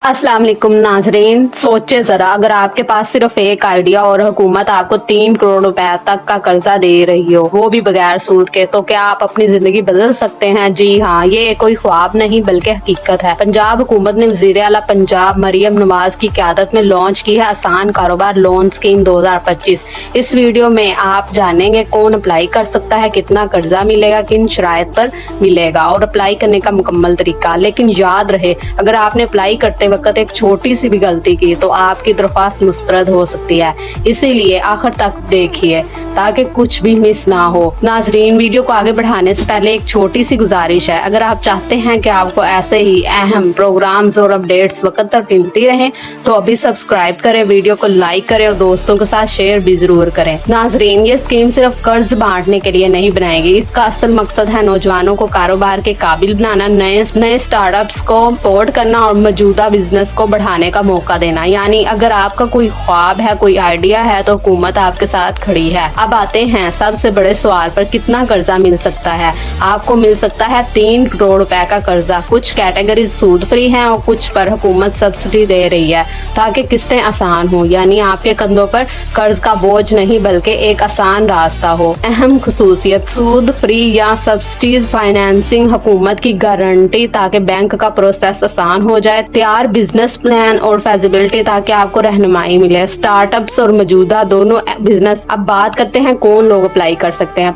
अस्सलाम वालेकुम नाजरीन, सोचे जरा अगर आपके पास सिर्फ एक आइडिया और हुकूमत आपको 3 करोड़ रुपए तक का कर्जा दे रही हो, वो भी बगैर सूद के, तो क्या आप अपनी जिंदगी बदल सकते हैं? जी हाँ, ये कोई ख्वाब नहीं बल्कि हकीकत है। पंजाब हुकूमत ने वज़ीर आला पंजाब मरियम नवाज की क़यादत में लॉन्च की है आसान कारोबार लोन स्कीम 2025। इस वीडियो में आप जानेंगे कौन अप्लाई कर सकता है, कितना कर्जा मिलेगा, किन शराइत पर मिलेगा और अप्लाई करने का मुकम्मल तरीका। लेकिन याद रहे, अगर आपने अप्लाई करते वक्त एक छोटी सी भी गलती की तो आपकी दरख्वास्त मुस्तरद हो सकती है। इसीलिए आखिर तक देखिए ताकि कुछ भी मिस ना हो। नाजरीन, वीडियो को आगे बढ़ाने से पहले एक छोटी सी गुजारिश है, अगर आप चाहते हैं कि आपको ऐसे ही अहम प्रोग्राम्स और अपडेट्स वक्त तक मिलती रहें तो अभी सब्सक्राइब करें, वीडियो को लाइक करें और दोस्तों के साथ शेयर भी जरूर करें। नाजरीन, ये स्कीम सिर्फ कर्ज बांटने के लिए नहीं बनाई गई, इसका असल मकसद है नौजवानों को कारोबार के काबिल बनाना, नए स्टार्टअप्स को सपोर्ट करना और मौजूदा बिजनेस को बढ़ाने का मौका देना। यानी अगर आपका कोई ख्वाब है, कोई आइडिया है तो हुकूमत आपके साथ खड़ी है। अब आते हैं सबसे बड़े सवाल पर, कितना कर्जा मिल सकता है? आपको मिल सकता है 3 करोड़ रुपए का कर्जा। कुछ कैटेगरी सूद फ्री हैं और कुछ पर हुकूमत सब्सिडी दे रही है ताकि किस्तें आसान हो, यानी आपके कंधों पर कर्ज का बोझ नहीं बल्कि एक आसान रास्ता हो। अहम खसूसियत, सूद फ्री या सब्सिडी फाइनेंसिंग, हुकूमत की गारंटी ताकि बैंक का प्रोसेस आसान हो जाए, तैयार बिजनेस प्लान और फैसिलिटी ताकि आपको रहनुमाई मिले, स्टार्टअप्स और मौजूदा दोनों बिजनेस। अब बात करते हैं कौन लोग अप्लाई कर सकते हैं।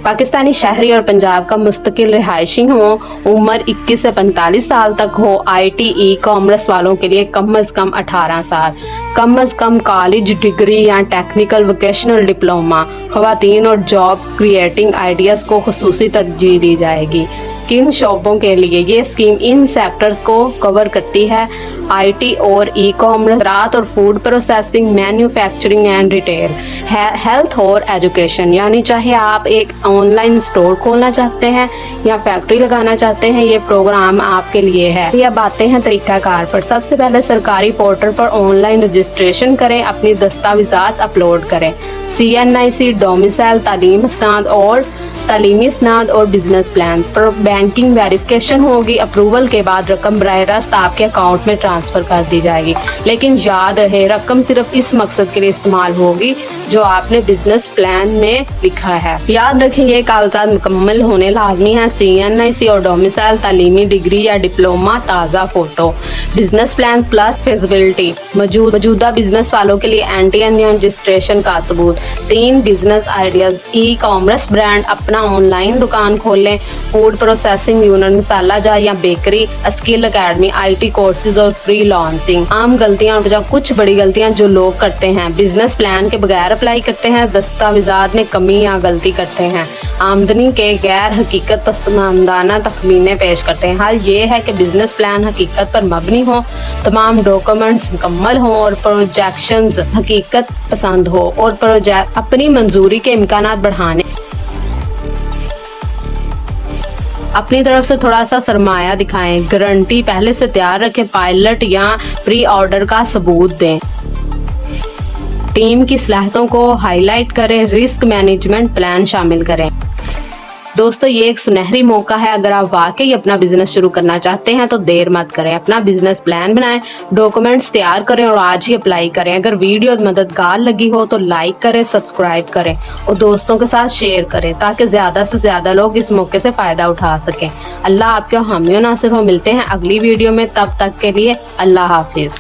पाकिस्तानी शहरी और पंजाब का मुस्तकिल रिहायशी हो, उम्र 21 से 45 साल तक हो, IT ई कॉमर्स वालों के लिए कम अज कम 18 साल, कम अज कम कॉलेज डिग्री या टेक्निकल वोकेशनल डिप्लोमा, खवातीन और जॉब क्रिएटिंग आइडियाज को खुसूसी तरजीह दी जाएगी। किन शोबों के लिए ये स्कीम इन सेक्टर्स को कवर करती है? IT और ई कॉमर्स, रात और food processing, manufacturing and retail, health और एजुकेशन। यानी चाहे आप एक ऑनलाइन स्टोर खोलना चाहते हैं या फैक्ट्री लगाना चाहते हैं, ये प्रोग्राम आपके लिए है। अब आते हैं तरीकाकार पर। सबसे पहले सरकारी पोर्टल पर ऑनलाइन रजिस्ट्रेशन करें, अपनी दस्तावेजात अपलोड करें, CNIC, डोमिसाइल, तालीमी स्नाद और बिजनेस प्लान पर बैंकिंग वेरिफिकेशन होगी। अप्रूवल के बाद रकम बराह रास्त आपके अकाउंट में ट्रांसफर कर दी जाएगी। लेकिन याद रहे, रकम सिर्फ इस मकसद के लिए इस्तेमाल होगी जो आपने बिजनेस प्लान में लिखा है। याद रखें, ये कागजात मुकम्मल होने लाजमी है। CNIC और डोमिसाइल, तालीमी डिग्री या डिप्लोमा, ताज़ा photo, business plan plus feasibility, मौजूदा बिजनेस वालों के लिए NTN या रजिस्ट्रेशन का सबूत, 3 business ideas, e commerce brand, अपना ऑनलाइन दुकान खोल लें, फूड प्रोसेसिंग यूनिट, मसाला जार या bakery, skill academy, IT courses और फ्री लॉन्चिंग। आम गलतियां और कुछ बड़ी गलतियां जो लोग करते हैं, बिजनेस प्लान के बगैर अप्लाई करते हैं, दस्तावेजात में कमी या गलती करते हैं, आमदनी के गैर हकीकत पसमानदाना तखमीने पेश करते हैं। हाल ये है कि बिजनेस प्लान हकीकत पर मबनी हो, तमाम डॉक्यूमेंट्स मुकम्मल हो और प्रोजेक्शंस हकीकत पसंद हो और प्रोजेक्ट अपनी मंजूरी के इम्कानात बढ़ाने, अपनी तरफ से थोड़ा सा सरमाया दिखाएं, गारंटी पहले से तैयार रखें, पायलट या प्री ऑर्डर का सबूत दें, टीम की सलाहियतों को हाईलाइट करें, रिस्क मैनेजमेंट प्लान शामिल करें। दोस्तों, ये एक सुनहरी मौका है। अगर आप वाकई अपना बिजनेस शुरू करना चाहते हैं तो देर मत करें, अपना बिजनेस प्लान बनाएं, डॉक्यूमेंट्स तैयार करें और आज ही अप्लाई करें। अगर वीडियो मददगार लगी हो तो लाइक करें, सब्सक्राइब करें और दोस्तों के साथ शेयर करें ताकि ज्यादा से ज्यादा लोग इस मौके से फायदा उठा सकें। अल्लाह आपके हामी नासिर हो। मिलते हैं अगली वीडियो में, तब तक के लिए अल्लाह हाफिज।